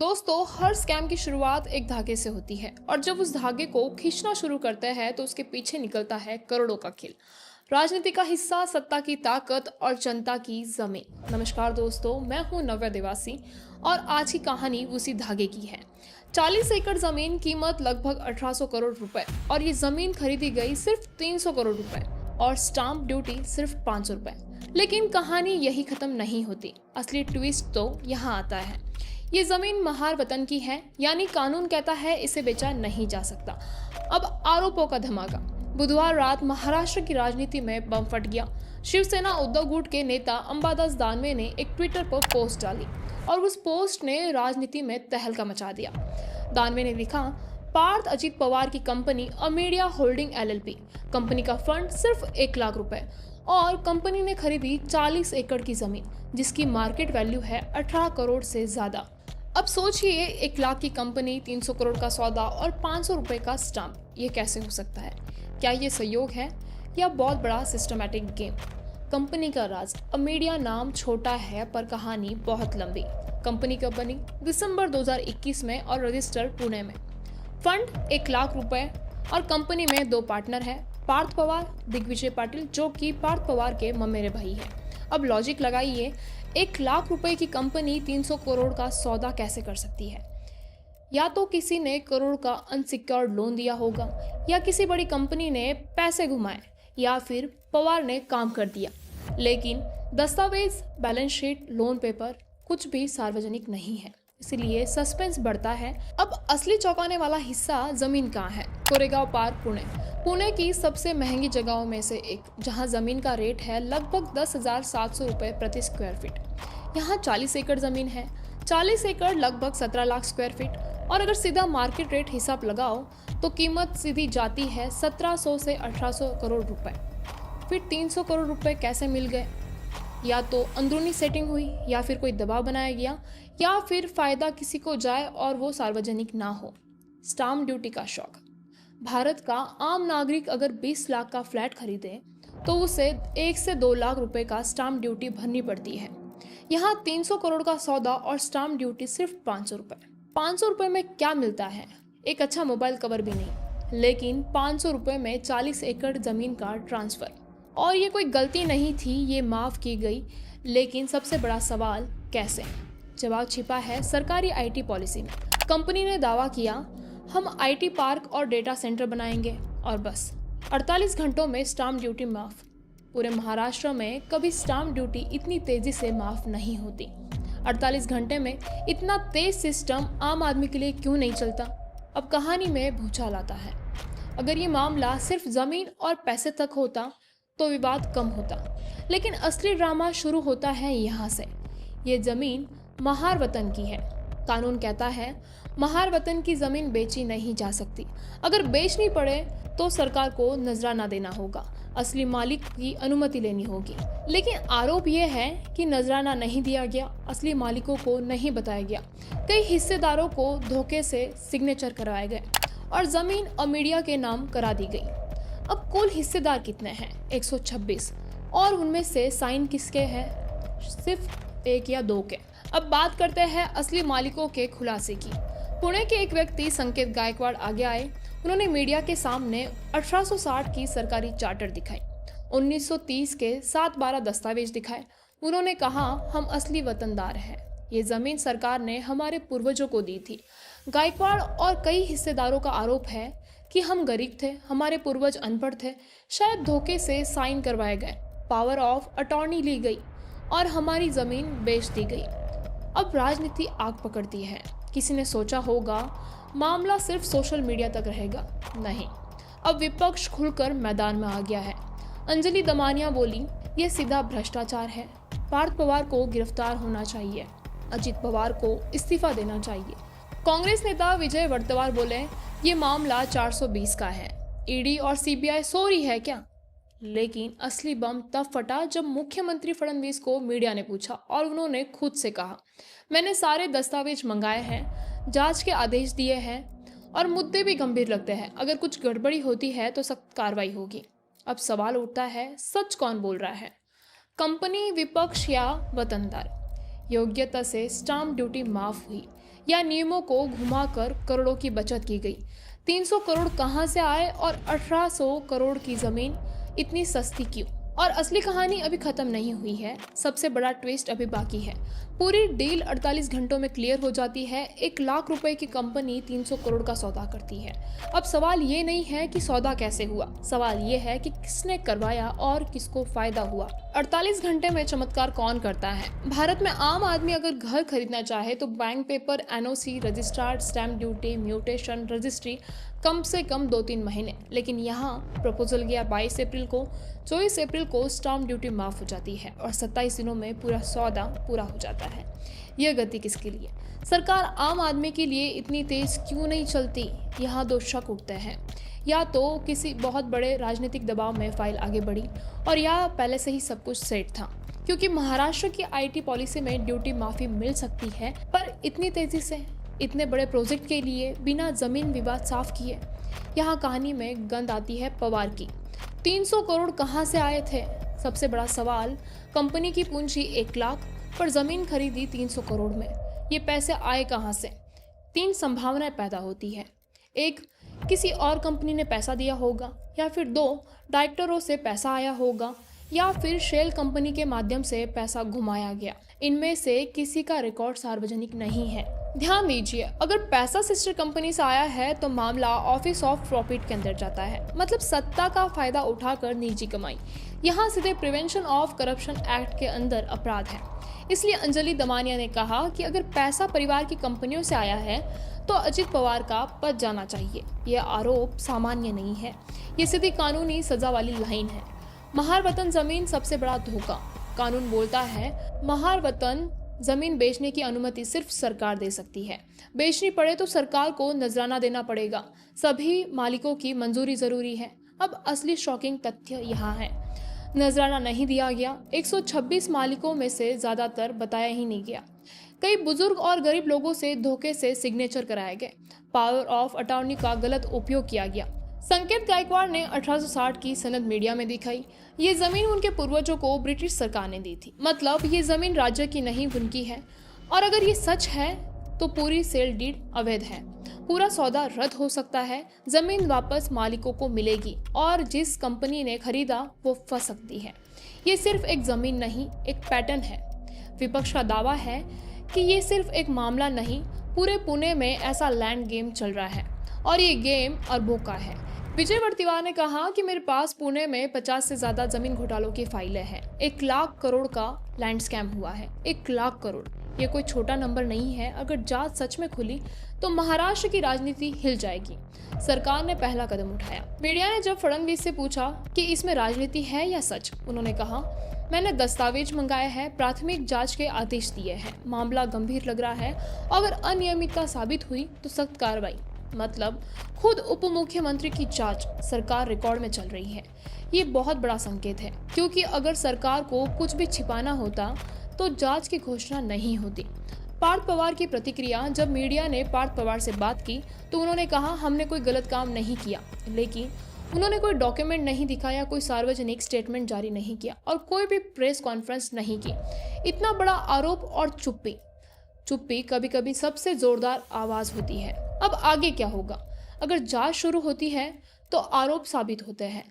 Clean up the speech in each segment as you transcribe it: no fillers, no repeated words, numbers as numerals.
दोस्तों, हर स्कैम की शुरुआत एक धागे से होती है और जब उस धागे को खींचना शुरू करते हैं तो उसके पीछे निकलता है करोड़ों का खेल। राजनीति का हिस्सा, सत्ता की ताकत और जनता की जमीन। नमस्कार दोस्तों, मैं हूं नव्या देवासी और आज की कहानी उसी धागे की है। 40 एकड़ जमीन, कीमत लगभग 1800 करोड़ रुपए और ये जमीन खरीदी गई सिर्फ 300 करोड़ रुपए और स्टाम्प ड्यूटी सिर्फ 500 रुपए। लेकिन कहानी यही खत्म नहीं होती। असली ट्विस्ट तो यहाँ आता है। ये जमीन महार वतन की है, यानी कानून कहता है इसे बेचा नहीं जा सकता। अब आरोपों का धमाका। बुधवार रात महाराष्ट्र की राजनीति में बम फट गया। शिवसेना उद्धव गुट के नेता अंबादास दानवे ने एक ट्विटर पर पोस्ट डाली और उस पोस्ट ने राजनीति में तहलका मचा दिया। दानवे ने लिखा, पार्थ अजीत पवार की company Amadea holding LLP, company का फंड सिर्फ 1 लाख रुपए और कंपनी ने खरीदी 40 एकड़ की जमीन जिसकी मार्केट वैल्यू है 18 करोड़ से ज्यादा। अब सोचिए, 1 लाख की कंपनी, 300 करोड़ का सौदा और 500 रुपए का स्टाम्प। ये कैसे हो सकता है? क्या ये सहयोग है या बहुत बड़ा सिस्टमैटिक गेम? कंपनी का राज। अमेडिया नाम छोटा है पर कहानी बहुत लंबी। कंपनी कब बनी? दिसंबर 2021 में और रजिस्टर पुणे में। फंड 1 लाख रुपए और कंपनी में 2 पार्टनर हैं, पार्थ पवार, दिग्विजय पाटिल, जो कि पार्थ पवार के ममेरे भाई हैं। अब लॉजिक लगाइए, 1 लाख रुपए की कंपनी 300 करोड़ का सौदा कैसे कर सकती है? या तो किसी ने करोड़ का अनसिक्योर्ड लोन दिया होगा, या किसी बड़ी कंपनी ने पैसे घुमाए, या फिर पवार ने काम कर दिया। लेकिन दस्तावेज, बैलेंस शीट, लोन पेपर कुछ भी सार्वजनिक नहीं है, इसलिए सस्पेंस बढ़ता है। अब असली चौंकाने वाला हिस्सा, जमीन कहाँ है? कोरेगांव पार्क, पुणे। पुणे की सबसे महंगी जगहों में से एक, जहां जमीन का रेट है लगभग 10,700 रुपए प्रति स्क्वायर फीट। यहाँ 40 एकड़ जमीन है। 40 एकड़ लगभग 17 लाख स्क्वायर फीट और अगर सीधा मार्केट रेट हिसाब लगाओ तो कीमत सीधी जाती है 1700 से 1800 करोड़ रुपए। फिर 300 करोड़ रुपए कैसे मिल गए? या तो अंदरूनी सेटिंग हुई, या फिर कोई दबाव बनाया गया, या फिर फायदा किसी को जाए और वो सार्वजनिक ना हो। स्टाम्प ड्यूटी का शौक। भारत का आम नागरिक अगर 20 लाख का फ्लैट खरीदे तो उसे 1 से 2 लाख रुपए का स्टाम्प ड्यूटी भरनी पड़ती है। यहाँ 300 करोड़ का सौदा और स्टाम्प ड्यूटी सिर्फ 500 रुपए। 500 रुपए में क्या मिलता है? एक अच्छा मोबाइल कवर भी नहीं, लेकिन 500 रुपए में 40 एकड़ जमीन का ट्रांसफर। और ये कोई गलती नहीं थी, ये माफ की गई। लेकिन सबसे बड़ा सवाल, कैसे? जवाब छिपा है सरकारी आईटी पॉलिसी में। कंपनी ने दावा किया, हम आईटी पार्क और डेटा सेंटर बनाएंगे और बस 48 घंटों में स्टाम्प ड्यूटी माफ। पूरे महाराष्ट्र में कभी स्टाम्प ड्यूटी इतनी तेजी से माफ नहीं होती। 48 घंटे में इतना तेज सिस्टम आम आदमी के लिए क्यों नहीं चलता? अब कहानी में भूचाल आता है। अगर ये मामला सिर्फ जमीन और पैसे तक होता तो विवाद कम होता, लेकिन असली ड्रामा शुरू होता है यहाँ से। ये जमीन महार वतन की है। कानून कहता है महार वतन की जमीन बेची नहीं जा सकती। अगर बेचनी पड़े तो सरकार को नजराना देना होगा, असली मालिक की अनुमति लेनी होगी। लेकिन आरोप यह है कि नजराना नहीं दिया गया, असली मालिकों को नहीं बताया गया, कई हिस्सेदारों को धोखे से सिग्नेचर करवाए गए और जमीन अमेडिया के नाम करा दी गई। अब कुल हिस्सेदार कितने हैं? 126 और उनमें से साइन किसके हैं? सिर्फ 1 या 2 के। अब बात करते हैं असली मालिकों के खुलासे की। पुणे के एक व्यक्ति संकेत गायकवाड़ आगे आए। उन्होंने मीडिया के सामने 1860 की सरकारी चार्टर दिखाई, 1930 के 7/12 दस्तावेज दिखाए। उन्होंने कहा, हम असली वतनदार हैं, ये जमीन सरकार ने हमारे पूर्वजों को दी थी। गायकवाड़ और कई हिस्सेदारों का आरोप है कि हम गरीब थे, हमारे पूर्वज अनपढ़ थे, शायद धोखे से साइन करवाए गए, पावर ऑफ अटॉर्नी ली गई और हमारी जमीन बेच दी गई। अब राजनीति आग पकड़ती है। किसी ने सोचा होगा मामला सिर्फ सोशल मीडिया तक रहेगा। नहीं, अब विपक्ष खुलकर मैदान में आ गया है। अंजलि दमानिया बोली, यह सीधा भ्रष्टाचार है। पार्थ पवार को गिरफ्तार होना चाहिए, अजित पवार को इस्तीफा देना चाहिए। कांग्रेस नेता विजय वड़तवार बोले, ये मामला 420 का है, ईडी और सीबीआई सो रही है क्या? लेकिन असली बम तब फटा जब मुख्यमंत्री फडणवीस को मीडिया ने पूछा और उन्होंने खुद से कहा, मैंने सारे दस्तावेज मंगाए हैं, जांच के आदेश दिए हैं और मुद्दे भी गंभीर लगते हैं। अगर कुछ गड़बड़ी होती है तो सख्त कार्रवाई होगी। अब सवाल उठता है, सच कौन बोल रहा है? कंपनी, विपक्ष या वतनदार? योग्यता से स्टाम्प ड्यूटी माफ हुई या नियमों को घुमाकर करोड़ों की बचत की गई। 300 करोड़ कहां से आए और 1800 करोड़ की जमीन इतनी सस्ती क्यों? और असली कहानी अभी खत्म नहीं हुई है, सबसे बड़ा ट्विस्ट अभी बाकी है। पूरी डील 48 घंटों में क्लियर हो जाती है। 1 लाख रुपए की कंपनी 300 करोड़ का सौदा करती है। अब सवाल ये नहीं है कि सौदा कैसे हुआ, सवाल ये है कि किसने करवाया और किसको फायदा हुआ। 48 घंटे में चमत्कार कौन करता है? भारत में आम आदमी अगर घर खरीदना चाहे तो bank paper, NOC, registrar, stamp duty, mutation, registry, कम से कम 2-3 महीने। लेकिन यहाँ प्रपोजल गया 22 अप्रैल को, 24 अप्रैल को स्टाम्प ड्यूटी माफ हो जाती है और 27 दिनों में पूरा सौदा पूरा हो जाता है। यह गति किसके लिए? सरकार आम आदमी के लिए इतनी तेज क्यों नहीं चलती? यहाँ 2 शक उठते हैं। या तो किसी बहुत बड़े राजनीतिक दबाव में फाइल आगे बढ़ी और या पहले से ही सब कुछ सेट था, क्योंकि महाराष्ट्र की आईटी पॉलिसी में ड्यूटी माफी मिल सकती है, पर इतनी तेजी से इतने बड़े प्रोजेक्ट के लिए बिना जमीन विवाद साफ किए। यहाँ कहानी में गंद आती है पवार की। 300 करोड़ कहाँ से आए थे? सबसे बड़ा सवाल। कंपनी की पूंजी 1 लाख, पर जमीन खरीदी 300 करोड़ में। ये पैसे आए कहाँ से? 3 संभावनाएं पैदा होती है। 1, किसी और कंपनी ने पैसा दिया होगा, या फिर 2, डायरेक्टरों से पैसा आया होगा, या फिर शेल कंपनी के माध्यम से पैसा घुमाया गया। इनमें से किसी का रिकॉर्ड सार्वजनिक नहीं है। ध्यान दीजिए, अगर पैसा सिस्टर कंपनी से आया है तो मामला ऑफिस ऑफ प्रॉफिट के अंदर जाता है, मतलब सत्ता का फायदा उठाकर निजी कमाई। यहाँ सीधे प्रिवेंशन ऑफ करप्शन एक्ट के अंदर अपराध है। इसलिए अंजलि दमानिया ने कहा कि अगर पैसा परिवार की कंपनियों से आया है तो अजित पवार का पद जाना चाहिए। यह आरोप सामान्य नहीं है, ये सीधी कानूनी सजा वाली लाइन है। महार वतन जमीन सबसे बड़ा धोखा। कानून बोलता है महार वतन जमीन बेचने की अनुमति सिर्फ सरकार दे सकती है। बेचनी पड़े तो सरकार को नजराना देना पड़ेगा। सभी मालिकों की मंजूरी जरूरी है। अब असली शॉकिंग तथ्य यहाँ है, नजराना नहीं दिया गया। 126 मालिकों में से ज्यादातर बताया ही नहीं गया। कई बुजुर्ग और गरीब लोगों से धोखे से सिग्नेचर कराए गए। पावर ऑफ अटॉर्नी का गलत उपयोग किया गया। संकेत गायकवाड़ ने 1860 की सनद मीडिया में दिखाई। ये जमीन उनके पूर्वजों को ब्रिटिश सरकार ने दी थी, मतलब ये जमीन राज्य की नहीं उनकी है। और अगर ये सच है तो पूरी सेल डीड अवैध है। पूरा सौदा रद्द हो सकता है, जमीन वापस मालिकों को मिलेगी और जिस कंपनी ने खरीदा वो फंस सकती है। ये सिर्फ एक जमीन नहीं, एक पैटर्न है। विपक्ष का दावा है कि ये सिर्फ एक मामला नहीं, पूरे पुणे में ऐसा लैंड गेम चल रहा है और ये गेम अरबों का है। विजय वर्तिवार ने कहा कि मेरे पास पुणे में 50 से ज्यादा जमीन घोटालों की फाइलें हैं। 1 लाख करोड़ का लैंड स्कैम हुआ है। 1 लाख करोड़, ये कोई छोटा नंबर नहीं है। अगर जांच सच में खुली तो महाराष्ट्र की राजनीति हिल जाएगी। सरकार ने पहला कदम उठाया। मीडिया ने जब फडणवीस से पूछा कि इसमें राजनीति है या सच, उन्होंने कहा मैंने दस्तावेज मंगाए हैं, प्राथमिक जांच के आदेश दिए हैं, मामला गंभीर लग रहा है, अगर अनियमितता साबित हुई तो सख्त कार्रवाई। मतलब खुद उप मुख्यमंत्री की जांच सरकार रिकॉर्ड में चल रही है। ये बहुत बड़ा संकेत है, क्योंकि अगर सरकार को कुछ भी छिपाना होता तो जांच की घोषणा नहीं होती। पार्थ पवार की प्रतिक्रिया। जब मीडिया ने पार्थ पवार से बात की तो उन्होंने कहा हमने कोई गलत काम नहीं किया, लेकिन उन्होंने कोई डॉक्यूमेंट नहीं दिखाया, कोई सार्वजनिक स्टेटमेंट जारी नहीं किया और कोई भी प्रेस कॉन्फ्रेंस नहीं की। इतना बड़ा आरोप और चुप्पी कभी कभी सबसे जोरदार आवाज होती है। अब आगे क्या होगा? अगर जांच शुरू होती है तो आरोप साबित होते हैं,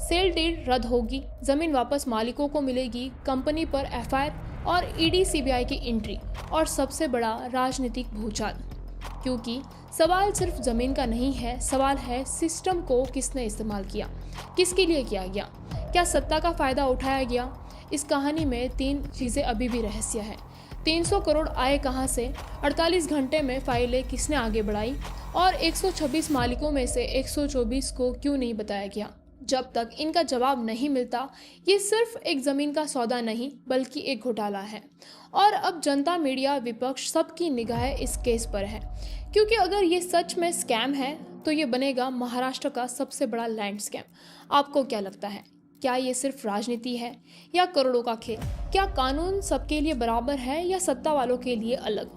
सेल डीड रद्द होगी, जमीन वापस मालिकों को मिलेगी, कंपनी पर एफआईआर और ईडी सीबीआई की एंट्री और सबसे बड़ा राजनीतिक भूचाल। क्योंकि सवाल सिर्फ जमीन का नहीं है, सवाल है सिस्टम को किसने इस्तेमाल किया, किसके लिए किया गया, क्या सत्ता का फायदा उठाया गया। इस कहानी में 3 चीजें अभी भी रहस्य है। 300 करोड़ आए कहां से, 48 घंटे में फाइलें किसने आगे बढ़ाई और 126 मालिकों में से 124 को क्यों नहीं बताया गया। जब तक इनका जवाब नहीं मिलता, ये सिर्फ एक जमीन का सौदा नहीं बल्कि एक घोटाला है। और अब जनता, मीडिया, विपक्ष सबकी निगाहें इस केस पर है, क्योंकि अगर ये सच में स्कैम है तो ये बनेगा महाराष्ट्र का सबसे बड़ा लैंड स्कैम। आपको क्या लगता है? क्या ये सिर्फ राजनीति है या करोड़ों का खेल? क्या कानून सबके लिए बराबर है या सत्ता वालों के लिए अलग?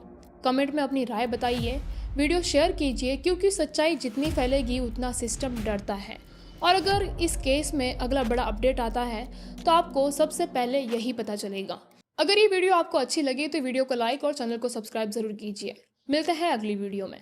कमेंट में अपनी राय बताइए, वीडियो शेयर कीजिए, क्योंकि सच्चाई जितनी फैलेगी उतना सिस्टम डरता है। और अगर इस केस में अगला बड़ा अपडेट आता है तो आपको सबसे पहले यही पता चलेगा। अगर ये वीडियो आपको अच्छी लगी तो वीडियो को लाइक और चैनल को सब्सक्राइब जरूर कीजिए। मिलते हैं अगली वीडियो में।